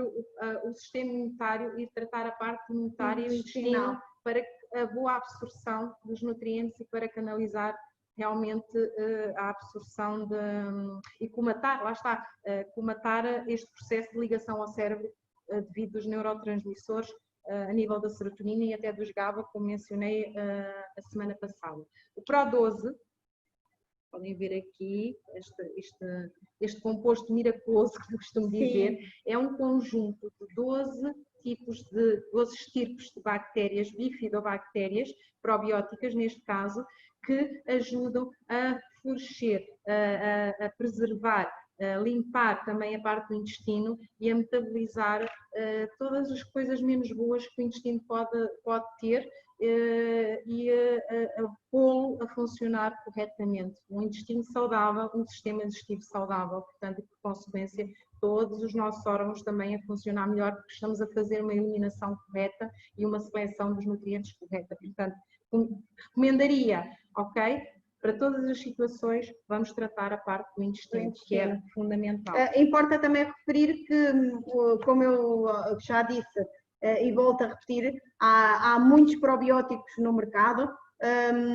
o sistema imunitário e tratar a parte imunitária e o intestino para a boa absorção dos nutrientes e para canalizar realmente a absorção e comatar, lá está, comatar este processo de ligação ao cérebro devido aos neurotransmissores a nível da serotonina e até dos GABA, como mencionei a semana passada. O PRO12 Podem ver aqui este composto miraculoso que eu costumo dizer. É um conjunto de 12 estirpes de bactérias, bifidobactérias, probióticas neste caso, que ajudam a florescer, a preservar, a limpar também a parte do intestino e a metabolizar todas as coisas menos boas que o intestino pode ter e a pô-lo a funcionar corretamente. Um intestino saudável, um sistema digestivo saudável, portanto, e por consequência, todos os nossos órgãos também a funcionar melhor, porque estamos a fazer uma eliminação correta e uma seleção dos nutrientes correta. Portanto, recomendaria, ok? Para todas as situações, vamos tratar a parte do intestino, que é fundamental. Importa também referir que, como eu já disse, e volto a repetir, há muitos probióticos no mercado.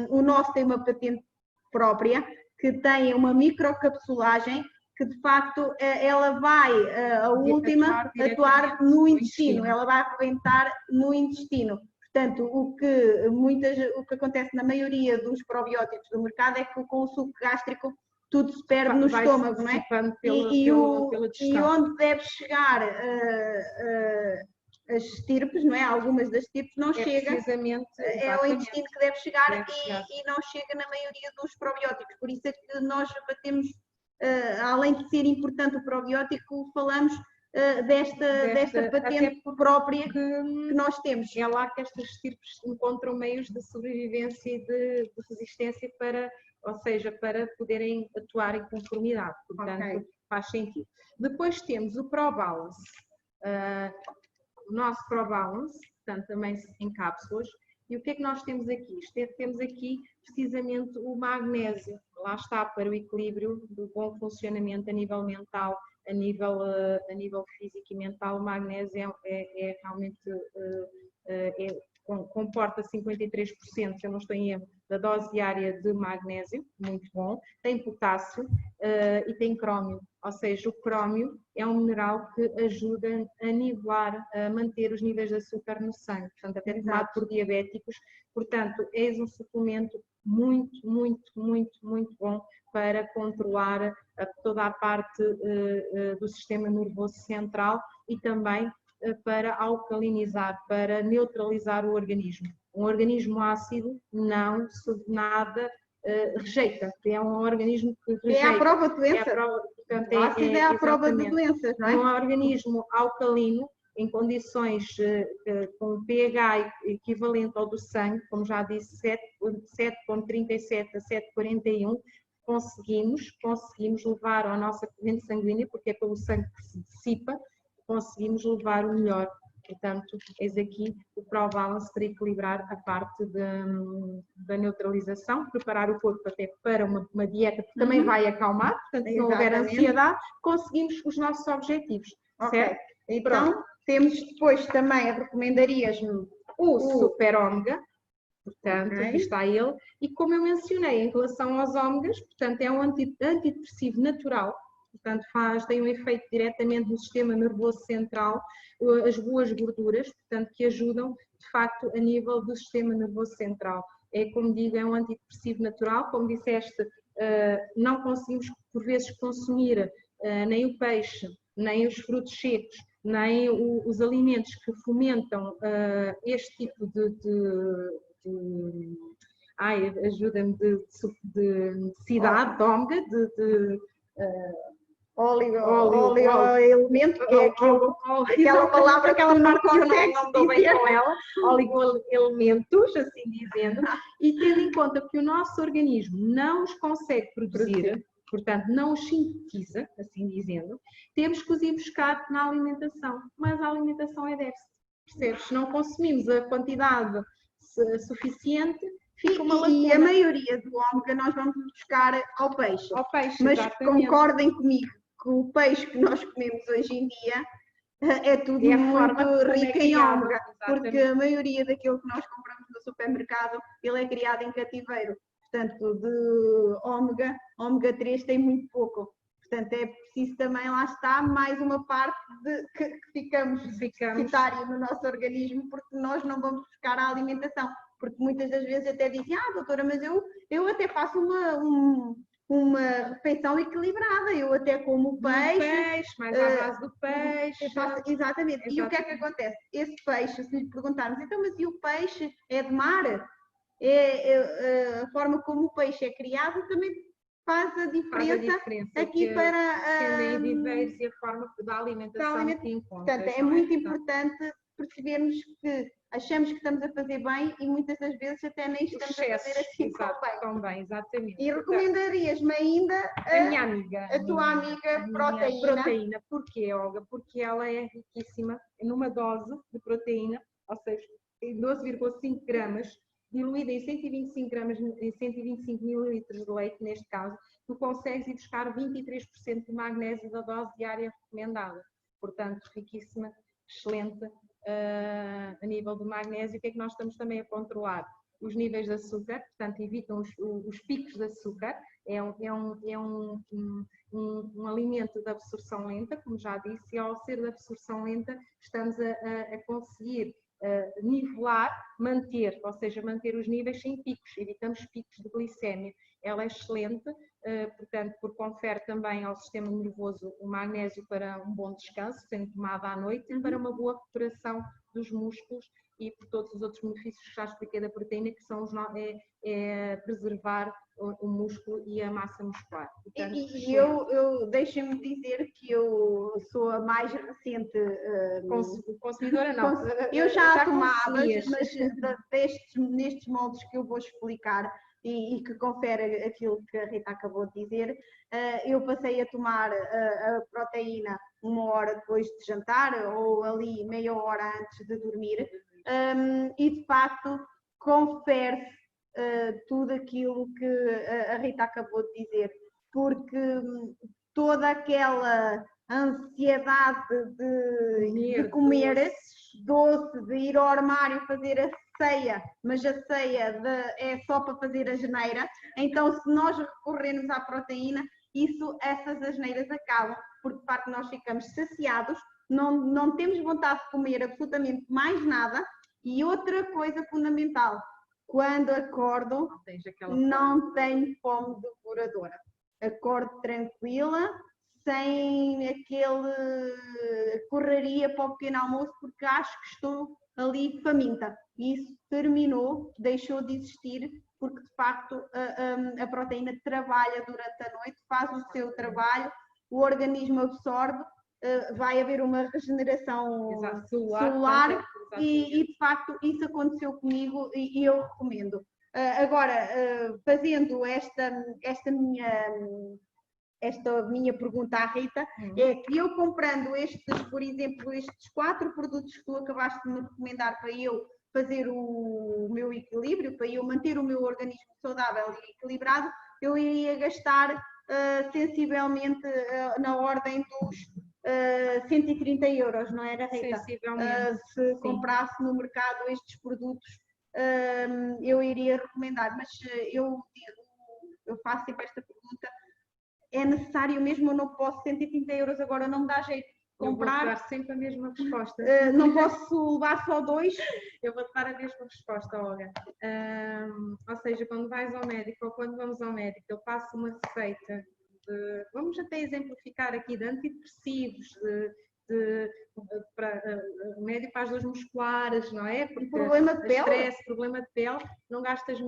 O nosso tem uma patente própria, que tem uma microcapsulagem, que de facto ela vai, a última, atuar no intestino, ela vai arrebentar no intestino. Portanto, o que acontece na maioria dos probióticos do mercado é que com o suco gástrico tudo se perde no estômago, não é? E onde deve chegar as estirpes, não é? Algumas das estirpes não chega. É o intestino que deve chegar e não chega na maioria dos probióticos. Por isso é que nós batemos, além de ser importante o probiótico, falamos desta patente própria que nós temos. É lá que estas estirpes encontram meios de sobrevivência e de resistência ou seja, para poderem atuar em conformidade. Portanto, faz sentido. Depois temos o ProBalance. O nosso ProBalance, portanto, também em cápsulas. E o que é que nós temos aqui? Temos aqui precisamente o magnésio. Lá está, para o equilíbrio do bom funcionamento a nível mental, a nível físico e mental. O magnésio é realmente comporta 53%, se eu não estou em erro, da dose diária de magnésio, muito bom. Tem potássio e tem crómio, ou seja, o crómio é um mineral que ajuda a nivelar, a manter os níveis de açúcar no sangue, portanto, até tomado por diabéticos. Portanto, é um suplemento muito, muito, muito, muito bom para controlar toda a parte do sistema nervoso central e também para alcalinizar, para neutralizar o organismo. Um organismo ácido não nada rejeita, é um organismo que rejeita. É a prova de doença. Portanto, ácido é a prova de doenças, não é? Um organismo alcalino, em condições com pH equivalente ao do sangue, como já disse, 7,37 a 7,41, conseguimos levar a nossa corrente sanguínea, porque é pelo sangue que se dissipa, conseguimos levar o melhor. Portanto, eis aqui o ProBalance para equilibrar a parte da neutralização, preparar o corpo até para uma dieta que também vai acalmar, portanto, se não houver ansiedade, conseguimos os nossos objetivos, certo? Então, temos depois também, recomendarias-me o Super Ômega, portanto, aqui está ele, e como eu mencionei, em relação aos ômegas, portanto, é um antidepressivo natural, portanto, tem um efeito diretamente no sistema nervoso central, as boas gorduras, portanto, que ajudam, de facto, a nível do sistema nervoso central. É, como digo, é um antidepressivo natural, como disseste, não conseguimos, por vezes, consumir nem o peixe, nem os frutos secos, nem os alimentos que fomentam este tipo ajuda-me de necessidade, de ômega, oligoelemento, que é aquela palavra que ela não consegue não dou bem com ela, oligoelementos, assim dizendo, e tendo em conta que o nosso organismo não os consegue produzir, portanto não os sintetiza, assim dizendo, temos que os ir buscar na alimentação, mas a alimentação é déficit, percebes? Se não consumimos a quantidade suficiente, fica uma lacuna. E a maioria do ômega nós vamos buscar ao peixe. Mas exatamente. Concordem comigo que o peixe que nós comemos hoje em dia é tudo muito rico em ômega, porque a maioria daquilo que nós compramos no supermercado, ele é criado em cativeiro. Portanto, de ômega 3 tem muito pouco. Portanto, é preciso também, lá está, mais uma parte que ficamos deficitário no nosso organismo, porque nós não vamos buscar a alimentação. Porque muitas das vezes até dizem, doutora, mas eu até faço um uma refeição equilibrada. Eu até como peixe. Mais à base do peixe. Exatamente. E o que é que acontece? Esse peixe, se lhe perguntarmos, então, mas e o peixe é de mar? A forma como o peixe é criado também faz a diferença aqui para viveiros e a forma da alimentação que encontras. Portanto, é muito importante percebermos que achamos que estamos a fazer bem e muitas das vezes até nem estamos a fazer assim tão bem. Exatamente. E recomendarias-me ainda a tua amiga proteína. Porquê, Olga? Porque ela é riquíssima numa dose de proteína, ou seja, em 12,5 gramas, diluída em 125 gramas, em 125 mililitros de leite, neste caso, tu consegues ir buscar 23% de magnésio da dose diária recomendada. Portanto, riquíssima, excelente a nível do magnésio. O que é que nós estamos também a controlar? Os níveis de açúcar, portanto, evitam os picos de açúcar. É um alimento de absorção lenta, como já disse, e ao ser de absorção lenta, estamos a conseguir nivelar, manter, ou seja, manter os níveis sem picos, evitamos picos de glicémia. Ela é excelente, portanto, porque confere também ao sistema nervoso o magnésio para um bom descanso, sendo tomada à noite, e para uma boa recuperação dos músculos e por todos os outros benefícios que já expliquei da proteína, que são preservar o músculo e a massa muscular. Portanto, eu deixem-me dizer que eu sou a mais recente consumidora, não. Eu já tomava, mas nestes moldes que eu vou explicar e que confere aquilo que a Rita acabou de dizer, eu passei a tomar a proteína 1 hora depois de jantar ou ali meia hora antes de dormir, e de facto confere tudo aquilo que a Rita acabou de dizer, porque toda aquela ansiedade de comer doce, de ir ao armário fazer a ceia, mas a ceia é só para fazer a geneira, então se nós recorrermos à proteína, essas asneiras acabam, porque de facto nós ficamos saciados, não temos vontade de comer absolutamente mais nada. E outra coisa fundamental, quando acordo, não tenho fome devoradora. Acordo tranquila, sem correria para o pequeno almoço, porque acho que estou ali faminta. Isso terminou, deixou de existir, porque de facto a proteína trabalha durante a noite, faz o seu trabalho, o organismo absorve, vai haver uma regeneração celular e de facto isso aconteceu comigo e eu recomendo. Agora, fazendo esta minha pergunta à Rita, é que eu comprando por exemplo, estes 4 produtos que tu acabaste de me recomendar para eu fazer o meu equilíbrio, para eu manter o meu organismo saudável e equilibrado, eu iria gastar sensivelmente na ordem dos 130 euros, não era, Rita? Se comprasse no mercado estes produtos, eu iria recomendar, mas eu faço sempre esta pergunta: é necessário mesmo? Eu não posso 130 euros agora, não me dá jeito de comprar? Eu vou dar sempre a mesma resposta. Não posso levar só 2? Eu vou dar a mesma resposta, Olga. Ou seja, quando vais ao médico ou quando vamos ao médico, eu passo uma receita vamos até exemplificar aqui, de antidepressivos, o médico para as dores musculares, não é? Porque problema de pele? Estresse, problema de pele, não gastas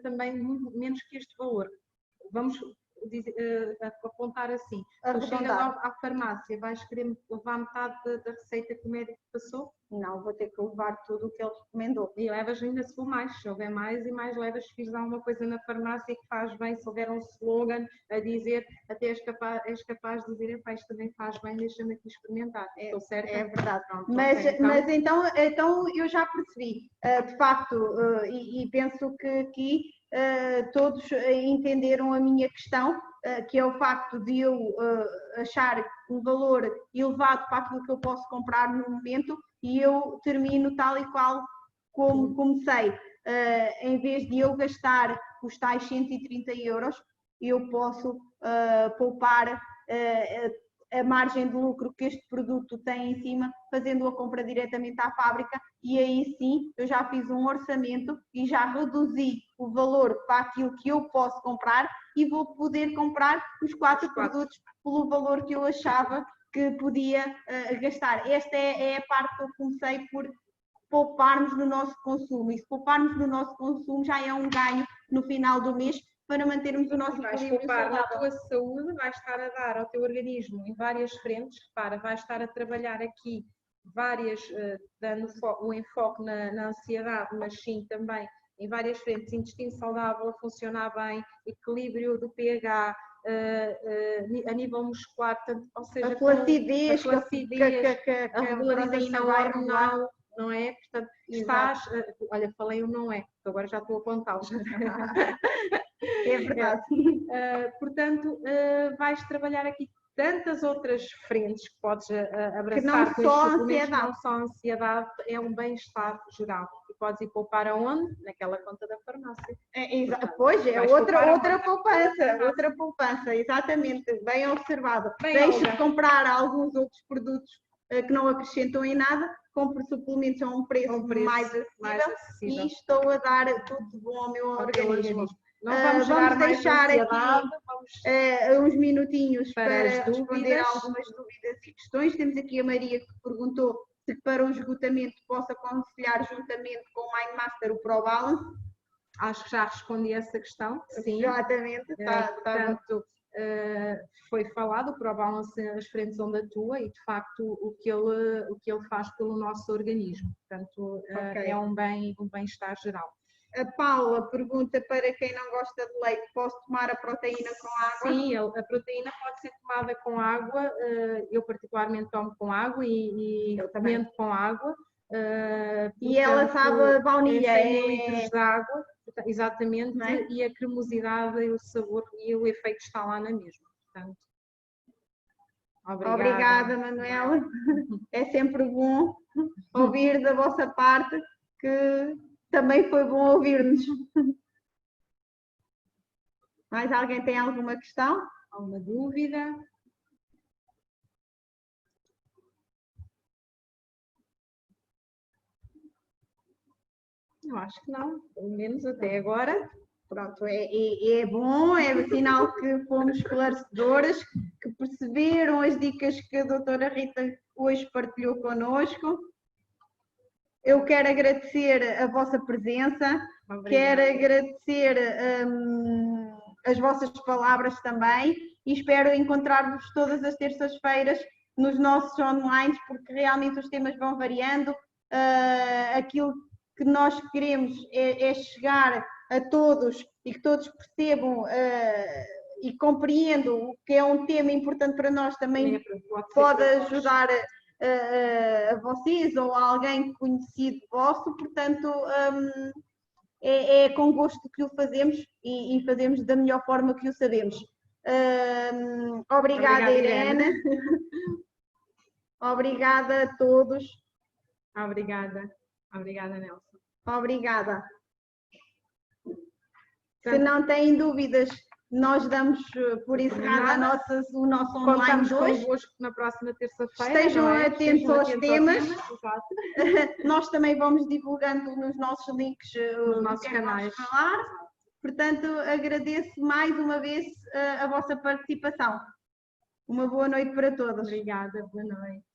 também menos que este valor. Vamos apontar assim. Tu chegas à farmácia, vais querer levar metade da receita que o médico passou? Não, vou ter que levar tudo o que ele recomendou. E levas ainda se for mais, se houver mais e mais levas, se fizeres alguma coisa na farmácia que faz bem, se houver um slogan a dizer, até és capaz de dizer, isto também faz bem, deixa-me aqui experimentar. Estou certa? É verdade. Pronto, mas então eu já percebi, de facto, e penso que aqui todos entenderam a minha questão, que é o facto de eu achar um valor elevado para aquilo que eu posso comprar no momento e eu termino tal e qual como comecei. Em vez de eu gastar os tais 130 euros, eu posso poupar a margem de lucro que este produto tem em cima, fazendo a compra diretamente à fábrica, e aí sim eu já fiz um orçamento e já reduzi o valor para aquilo que eu posso comprar e vou poder comprar os quatro produtos pelo valor que eu achava que podia gastar. Esta é a parte que eu comecei por pouparmos no nosso consumo, e se pouparmos no nosso consumo já é um ganho no final do mês para mantermos o nosso equilíbrio poupar na saudável. tua saúde, vais estar a dar ao teu organismo em várias frentes, repara, vais estar a trabalhar aqui várias, dando o enfoque na ansiedade, mas sim também em várias frentes, intestino saudável a funcionar bem, equilíbrio do pH, a nível muscular, portanto, ou seja, a flacidez, a regularização hormonal, não é? Portanto, estás, olha, falei o não é, agora já estou a apontá-los. É verdade. Portanto, vais trabalhar aqui tantas outras frentes que podes abraçar que não só suplementos, ansiedade. não só ansiedade, é um bem-estar geral. E podes ir poupar aonde? Naquela conta da farmácia. Pois, é outra poupança, exatamente, bem observado. Deixe de comprar alguns outros produtos que não acrescentam em nada, compre suplementos a um preço mais acessível e estou a dar tudo de bom ao meu organismo. Não vamos deixar aqui uns minutinhos para responder dúvidas. algumas dúvidas e questões. Temos aqui a Maria que perguntou se para o esgotamento posso aconselhar juntamente com o Mindmaster o ProBalance. Acho que já respondi essa questão, sim. Exatamente. Portanto, foi falado, o ProBalance as frentes onde atua e de facto o que ele faz pelo nosso organismo. Portanto, é um bem-estar geral. A Paula pergunta para quem não gosta de leite, posso tomar a proteína com água? Sim, a proteína pode ser tomada com água, eu particularmente tomo com água e recomendo com água. E ela sabe a baunilha, 100 ml de água, exatamente, e a cremosidade, o sabor e o efeito está lá na mesma. Portanto, obrigada, Manuela. É sempre bom ouvir da vossa parte que também foi bom ouvir-nos. Mais alguém tem alguma questão? Alguma dúvida? Eu acho que não, pelo menos até agora. Pronto, é bom, é sinal que fomos esclarecedoras, que perceberam as dicas que a doutora Rita hoje partilhou connosco. Eu quero agradecer a vossa presença, quero agradecer as vossas palavras também e espero encontrar-vos todas as terças-feiras nos nossos online, porque realmente os temas vão variando. Aquilo que nós queremos é chegar a todos e que todos percebam e compreendam que é um tema importante para nós, também pode ajudar a vocês ou a alguém conhecido vosso, portanto é com gosto que o fazemos e fazemos da melhor forma que o sabemos. Obrigada, Irene. Obrigada a todos. Obrigada, Nelson. Obrigada. Se não têm dúvidas, nós damos por encerrado o nosso online de hoje. Convosco na próxima terça-feira. Estejam atentos aos temas. Nós também vamos divulgando nos nossos links nos nossos canais. Portanto, agradeço mais uma vez a vossa participação. Uma boa noite para todos. Obrigada, boa noite.